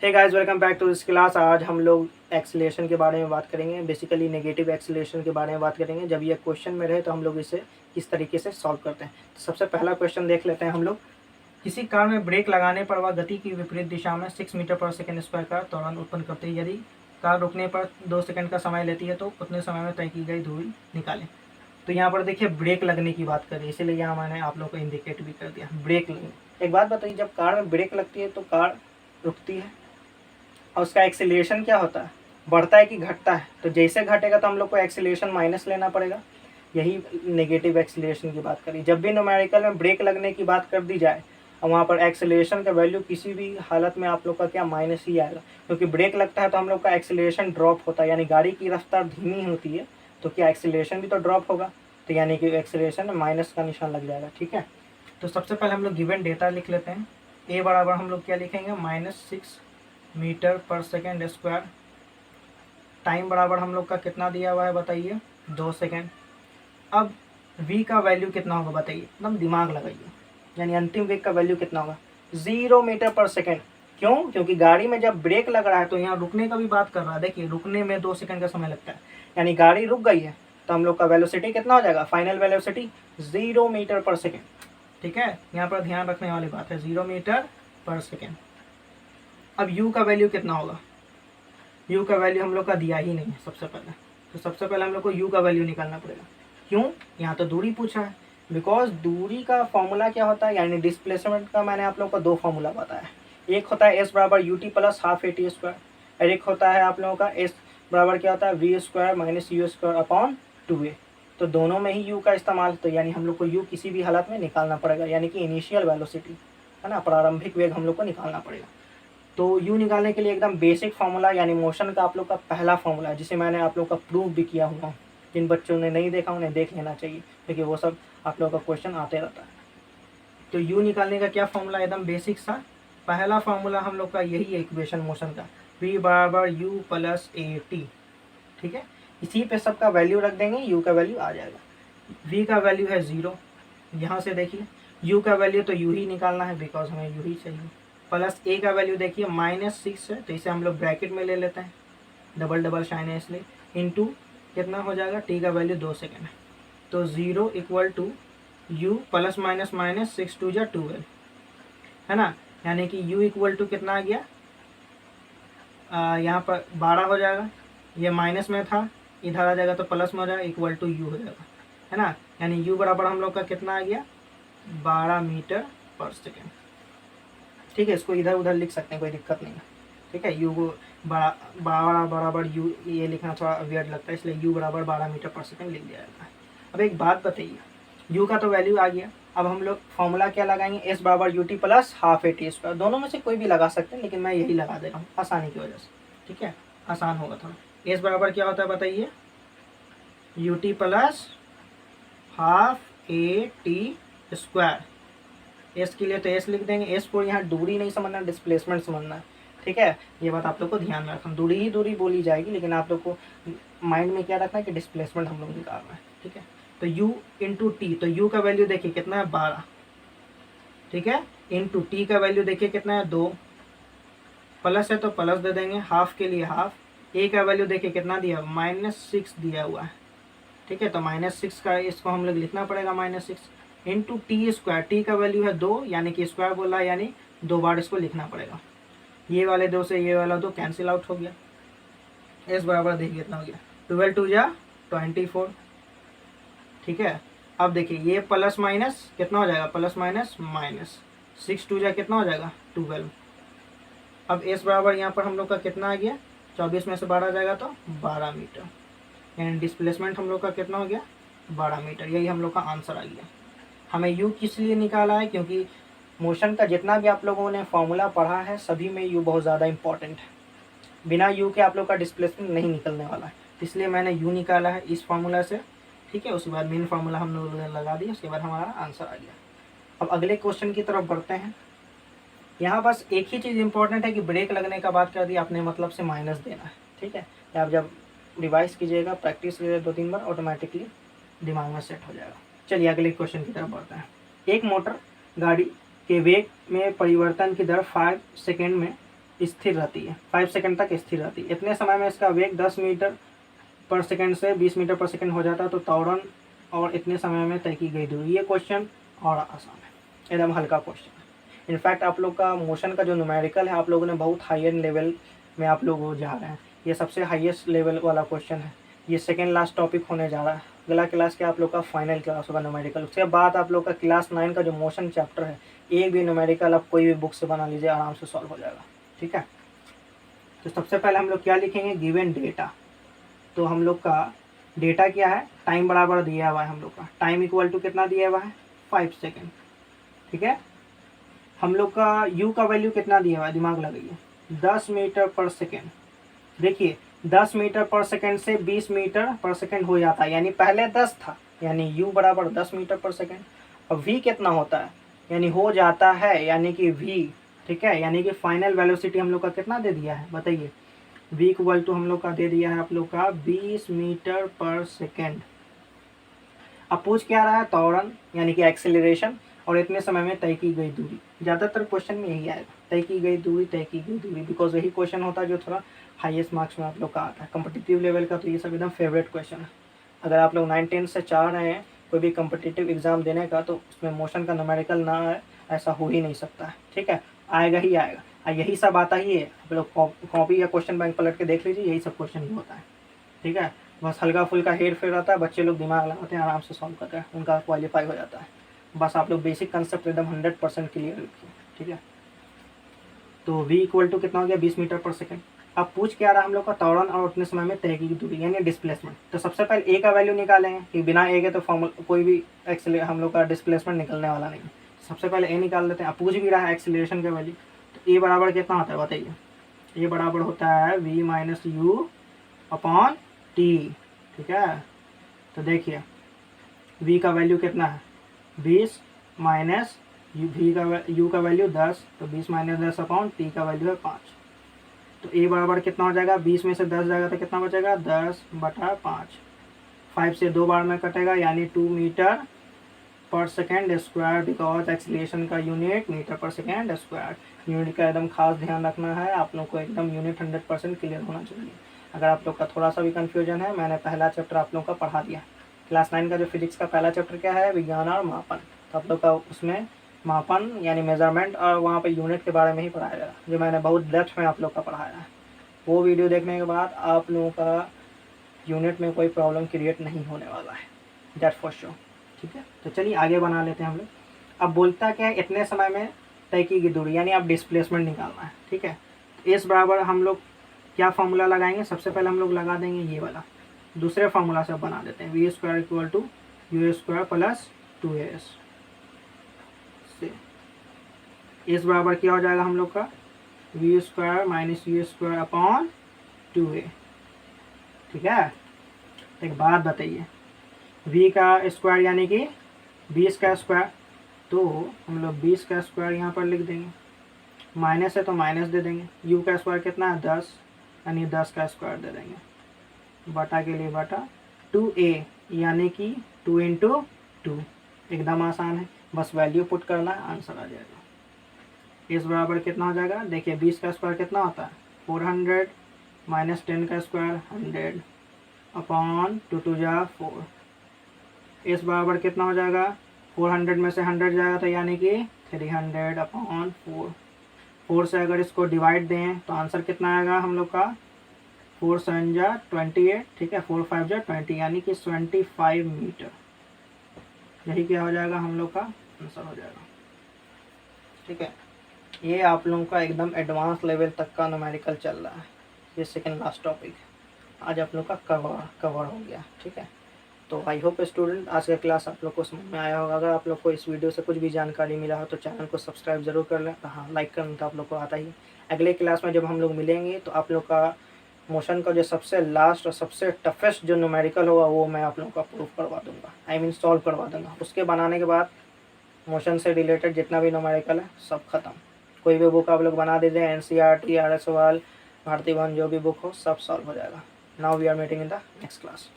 Hey guys, welcome back to this class. आज हम लोग एक्सीलरेशन के बारे में बात करेंगे। बेसिकली नेगेटिव एक्सीलरेशन के बारे में बात करेंगे। जब ये क्वेश्चन में रहे तो हम लोग इसे किस तरीके से सॉल्व करते हैं। तो सबसे पहला क्वेश्चन देख लेते हैं हम लोग। किसी कार में ब्रेक लगाने पर वह गति की विपरीत दिशा में 6 मीटर पर सेकेंड स्क्वायर का त्वरण उत्पन्न करती है। यदि कार रुकने पर 2 सेकंड का समय लेती है तो उतने समय में तय की गई दूरी निकालें। तो यहाँ पर देखिए ब्रेक लगने की बात करें, इसीलिए यहाँ मैंने आप लोग को इंडिकेट भी कर दिया ब्रेक लगने। एक बात बताइए, जब कार में ब्रेक लगती है तो कार रुकती है और उसका एक्सीलरेशन क्या होता है, बढ़ता है कि घटता है? तो जैसे घटेगा तो हम लोग को एक्सीलरेशन माइनस लेना पड़ेगा। यही नेगेटिव एक्सीलरेशन की बात करी। जब भी न्यूमेरिकल में ब्रेक लगने की बात कर दी जाए और वहाँ पर एक्सीलरेशन का वैल्यू किसी भी हालत में आप लोग का क्या माइनस ही आएगा, क्योंकि ब्रेक लगता है तो हम लोग का एक्सीलरेशन ड्रॉप होता है, यानी गाड़ी की रफ्तार धीमी होती है तो क्या एक्सीलरेशन भी तो ड्रॉप होगा, तो यानी कि एक्सीलरेशन में माइनस का निशान लग जाएगा। ठीक है, तो सबसे पहले हम लोग गिवन डेटा लिख लेते हैं। ए बराबर हम लोग क्या लिखेंगे, -6 मीटर पर सेकेंड स्क्वायर। टाइम बराबर हम लोग का कितना दिया हुआ है बताइए, 2 सेकेंड। अब v का वैल्यू कितना होगा बताइए, एकदम दिमाग लगाइए। यानी अंतिम वेग का वैल्यू कितना होगा, 0 मीटर पर सेकेंड। क्यों? क्योंकि गाड़ी में जब ब्रेक लग रहा है तो यहाँ रुकने का भी बात कर रहा है। देखिए रुकने में 2 सेकंड का समय लगता है, यानी गाड़ी रुक गई है तो हम लोग का वेलोसिटी कितना हो जाएगा, फाइनल वेलोसिटी 0 मीटर पर सेकेंड। ठीक है, यहाँ पर ध्यान रखने वाली बात है, 0 मीटर पर सेकेंड। अब u का वैल्यू कितना होगा, u का वैल्यू हम लोग का दिया ही नहीं है सबसे पहले। तो सबसे पहले हम लोग को u का वैल्यू निकालना पड़ेगा। क्यों? यहाँ तो दूरी पूछा है। बिकॉज दूरी का फॉर्मूला क्या होता है, यानी डिस्प्लेसमेंट का मैंने आप लोग को 2 फॉर्मूला बताया। एक होता है s बराबर U T plus half A T square, और एक होता है आप लोगों का s बराबर क्या होता है, v square minus u square upon 2a। तो दोनों में ही u का इस्तेमाल, तो यानी हम लोग को u किसी भी हालत में निकालना पड़ेगा, यानी कि इनिशियल वेलोसिटी है ना, प्रारंभिक वेग हम लोग को निकालना पड़ेगा। तो u निकालने के लिए एकदम बेसिक फार्मूला, यानी मोशन का आप लोग का पहला फार्मूला है, जिसे मैंने आप लोग का प्रूव भी किया हुआ हूँ। जिन बच्चों ने नहीं देखा उन्हें देख लेना चाहिए, क्योंकि वो सब आप लोगों का क्वेश्चन आते रहता है। तो u निकालने का क्या फार्मूला, एकदम बेसिक सा पहला फार्मूला हम लोग का यही है इक्वेशन मोशन का, v बराबर u प्लस ए टी। ठीक है, इसी पे सबका वैल्यू रख देंगे, u का वैल्यू आ जाएगा। v का वैल्यू है 0, यहाँ से देखिए u का वैल्यू तो u ही निकालना है, बिकॉज हमें u ही चाहिए। प्लस a का वैल्यू देखिए -6 है, तो इसे हम लोग ब्रैकेट में ले लेते हैं, डबल डबल साइन है इसलिए, इंटू कितना हो जाएगा, t का वैल्यू 2 सेकेंड है। तो 0 equal to u plus minus minus 6 2 जा 12 है ना, यानी कि u इक्वल टू कितना आ गया, यहाँ पर 12 हो जाएगा। ये माइनस में था, इधर आ जाएगा तो प्लस में हो जाएगा, इक्वल टू u हो जाएगा, है ना। यानी u बराबर हम लोग का कितना आ गया, 12 मीटर पर सेकेंड। ठीक है, इसको इधर उधर लिख सकते हैं, कोई दिक्कत नहीं है। ठीक है, u को बराबर u, ये लिखना थोड़ा वियर्ड लगता है, इसलिए u बराबर 12 मीटर पर सेकेंड लिख दिया जाता है। अब एक बात बताइए, u का तो वैल्यू आ गया, अब हम लोग फॉर्मूला क्या लगाएंगे, s बराबर U T plus half A T square. दोनों में से कोई भी लगा सकते हैं, लेकिन मैं यही लगा दे रहा हूँ आसानी की वजह से। ठीक है, आसान होगा थोड़ा। s बराबर क्या होता है बताइए, U T plus half A T square. S के लिए तो एस लिख देंगे, एस को यहाँ दूरी नहीं समझना, डिस्प्लेसमेंट समझना है। ठीक है, ये बात आप लोग को ध्यान में रखना, दूरी ही दूरी बोली जाएगी, लेकिन आप लोग को माइंड में क्या रखना है कि डिस्प्लेसमेंट हम लोग निकाल रहे हैं। ठीक है, तो u इंटू टी, तो u का वैल्यू देखिए कितना है, 12। ठीक है, इंटू टी का वैल्यू देखिए कितना है, 2। प्लस है तो प्लस दे देंगे, हाफ के लिए हाफ। a का वैल्यू देखिए कितना दिया, -6 दिया हुआ है। ठीक है, तो -6 का इसको हम लोग लिखना पड़ेगा, -6 इंटू टी स्क्वायर। टी का वैल्यू है 2, यानी कि स्क्वायर बोला, यानी 2 बार इसको लिखना पड़ेगा। ये वाले 2 से ये वाला 2 कैंसिल आउट हो गया। एस बराबर देखिए कितना हो गया, 12 2 जा 24। ठीक है, अब देखिए ये प्लस माइनस कितना हो जाएगा, प्लस माइनस माइनस 6 2 जा कितना हो जाएगा, 12। अब एस बराबर यहाँ पर हम लोग का कितना आ गया, 24 में से 12 जाएगा तो 12 मीटर, यानी डिस्प्लेसमेंट हम लोग का कितना हो गया, 12 मीटर। यही हम लोग का आंसर आ गया। हमें u किस लिए निकाला है, क्योंकि मोशन का जितना भी आप लोगों ने फॉर्मूला पढ़ा है सभी में u बहुत ज़्यादा इंपॉर्टेंट है। बिना u के आप लोग का डिस्प्लेसमेंट नहीं निकलने वाला है, इसलिए मैंने u निकाला है इस फार्मूला से। ठीक है, उसके बाद मेन फार्मूला हम लोगों ने लगा दिया, उसके बाद हमारा आंसर आ गया। अब अगले क्वेश्चन की तरफ बढ़ते हैं। यहाँ बस एक ही चीज़ इंपॉर्टेंट है कि ब्रेक लगने का बात कर दिया, अपने मतलब से माइनस देना है। ठीक है, आप जब रिवाइज कीजिएगा, प्रैक्टिस कीजिएगा 2-3 बार, ऑटोमेटिकली दिमाग में सेट हो जाएगा। चलिए अगले क्वेश्चन की तरफ बढ़ते हैं। एक मोटर गाड़ी के वेग में परिवर्तन की दर 5 सेकेंड में स्थिर रहती है, 5 सेकंड तक स्थिर रहती है। इतने समय में इसका वेग 10 मीटर पर सेकंड से 20 मीटर पर सेकंड हो जाता है। तो त्वरण और इतने समय में तय की गई दूरी। ये क्वेश्चन और आसान है, एकदम हल्का क्वेश्चन है। इनफैक्ट आप लोग का मोशन का जो न्यूमेरिकल है आप लोगों ने बहुत हायर लेवल में आप लोग जा रहे हैं। ये सबसे हाईएस्ट लेवल वाला क्वेश्चन है। ये सेकेंड लास्ट टॉपिक होने जा रहा है। अगला क्लास के आप लोग का फाइनल क्लास होगा न्यूमेरिकल। उसके बाद आप लोग का क्लास 9 का जो मोशन चैप्टर है, एक भी न्यूमेरिकल आप कोई भी बुक से बना लीजिए, आराम से सॉल्व हो जाएगा। ठीक है, तो सबसे पहले हम लोग क्या लिखेंगे, गिवन डेटा। तो हम लोग का डेटा क्या है, टाइम बराबर दिया हुआ है हम लोग का, टाइम इक्वल टू कितना दिया हुआ है, 5 सेकेंड। ठीक है, हम लोग का यू का वैल्यू कितना दिया हुआ है, दिमाग लगाइए, 10 मीटर पर सेकेंड। देखिए 10 मीटर पर सेकेंड से 20 मीटर पर सेकेंड हो जाता है, यानी पहले 10 था, यानी u बराबर 10 मीटर पर सेकेंड। और v कितना होता है, यानी हो जाता है, यानी कि v, ठीक है, यानी कि फाइनल वेलोसिटी हम लोग का कितना दे दिया है, बताइए, v इक्वल टू हम लोग का दे दिया है आप लोग का 20 मीटर पर सेकेंड। अब पूछ क्या रहा है, त्वरण यानी कि एक्सेलरेशन और इतने समय में तय की गई दूरी। ज़्यादातर क्वेश्चन में यही आएगा, तय की गई दूरी, तय की गई दूरी, बिकॉज यही क्वेश्चन होता है जो थोड़ा हाईएस्ट मार्क्स में आप लोग का आता है कॉम्पिटिटिव लेवल का। तो ये सब एकदम फेवरेट क्वेश्चन है। अगर आप लोग 9-10 से चाह रहे हैं कोई भी कॉम्पिटिटिव एग्जाम देने का, तो उसमें मोशन का न्यूमेरिकल ना आए ऐसा हो ही नहीं सकता है। ठीक है, आएगा ही आएगा, यही सब आता ही है। आप लोग कॉपी या क्वेश्चन बैंक पलट के देख लीजिए, यही सब क्वेश्चन ही होता है। ठीक है, बस हल्का फुल्का हेर फेर रहता है, बच्चे लोग दिमाग लगाते हैं, आराम से सॉल्व करते हैं, उनका क्वालिफाई हो जाता है। बस आप लोग बेसिक कंसेप्ट एकदम 100% क्लियर रखिए। ठीक है, तो v इक्वल टू कितना हो गया, 20 मीटर पर सेकेंड। अब पूछ क्या रहा हम लोग का, त्वरण और उतने समय में तय की दूरी यानी डिस्प्लेसमेंट। तो सबसे पहले a का वैल्यू निकालेंगे, कि बिना a के तो फॉर्मूला कोई भी हम लोग का डिस्प्लेसमेंट निकलने वाला नहीं। सबसे पहले a निकाल लेते हैं। अब पूछ भी रहा है एक्सेलरेशन का वैल्यू, तो a बराबर कितना होता है बताइए, a बराबर होता है v minus you upon T. ठीक है, तो देखिए v का वैल्यू कितना है, 20 माइनस u का वैल्यू 10, तो 20 माइनस 10 अपॉन टी का वैल्यू है 5। तो a बराबर कितना हो जाएगा, 20 में से 10 जाएगा तो कितना बचेगा, 10/5। 5 से 2 बार में कटेगा, यानी 2 मीटर पर सेकेंड स्क्वायर, बिकॉज एक्सीलरेशन का यूनिट मीटर पर सेकेंड स्क्वायर। यूनिट का एकदम खास ध्यान रखना है आप लोग को, एकदम यूनिट 100% क्लियर होना चाहिए। अगर आप लोग का थोड़ा सा भी कन्फ्यूजन है, मैंने पहला चैप्टर आप लोग का पढ़ा दिया। क्लास 9 का जो फिजिक्स का पहला चैप्टर क्या है, विज्ञान और मापन। तो आप लोग का उसमें मापन यानी मेजरमेंट और वहाँ पे यूनिट के बारे में ही पढ़ाया जाएगा, जो मैंने बहुत डेप्थ में आप लोग का पढ़ाया है। वो वीडियो देखने के बाद आप लोगों का यूनिट में कोई प्रॉब्लम क्रिएट नहीं होने वाला है, दैट फॉर श्योर। ठीक है, तो चलिए आगे बना लेते हैं हम लोग। अब बोलता क्या है, इतने समय में तय की गई दूरी, यानी आप डिस्प्लेसमेंट निकालना है। ठीक है, इस बराबर हम लोग क्या फार्मूला लगाएंगे, सबसे पहले हम लोग लगा देंगे ये वाला, दूसरे फार्मूला से बना देते हैं, v square equal to u square plus 2as। इस बराबर क्या हो जाएगा हम लोग का, v square minus u square upon 2a। ठीक है, एक बात बताइए, v का स्क्वायर यानी कि 20 का स्क्वायर, तो हम लोग 20 का स्क्वायर यहाँ पर लिख देंगे, माइनस है तो माइनस दे देंगे। u का स्क्वायर कितना है, 10, यानी 10 का स्क्वायर दे देंगे, बटा के लिए बटा 2a, यानी कि 2 × 2। एकदम आसान है, बस वैल्यू पुट करना है, आंसर आ जाएगा। इस बराबर कितना हो जाएगा, देखिए 20 का स्क्वायर कितना होता है, 400 माइनस 10 का स्क्वायर 100 अपॉन 2 2 जा 4। इस बराबर कितना हो जाएगा, 400 में से 100 जाएगा तो यानी कि 300 अपॉन 4। 4 से अगर इसको डिवाइड दें तो आंसर कितना आएगा हम लोग का, 4 7 जा 28। ठीक है, 4 5 जा 20, यानी कि 25 मीटर। यही क्या हो जाएगा हम लोग का आंसर हो जाएगा। ठीक है, ये आप लोगों का एकदम एडवांस लेवल तक का न्यूमेरिकल चल रहा है। ये सेकंड लास्ट टॉपिक आज आप लोग का कवर हो गया। ठीक है, तो आई होप स्टूडेंट आज का क्लास आप लोग को समझ में आया होगा। अगर आप लोग को इस वीडियो से कुछ भी जानकारी मिला हो तो चैनल को सब्सक्राइब जरूर कर लें। हाँ, लाइक करना तो आप लोग को आता ही। अगले क्लास में जब हम लोग मिलेंगे तो आप लोग का मोशन का जो सबसे लास्ट और सबसे टफेस्ट जो न्यूमेरिकल होगा वो मैं आप लोगों का प्रूफ करवा दूंगा, आई मीन सॉल्व करवा दूंगा। उसके बनाने के बाद मोशन से रिलेटेड जितना भी न्यूमेरिकल है सब खत्म। कोई भी बुक आप लोग बना दीजिए, NCERT, RS सवाल, भारतीय वन, जो भी बुक हो सब सॉल्व हो जाएगा। Now we are meeting in the next class.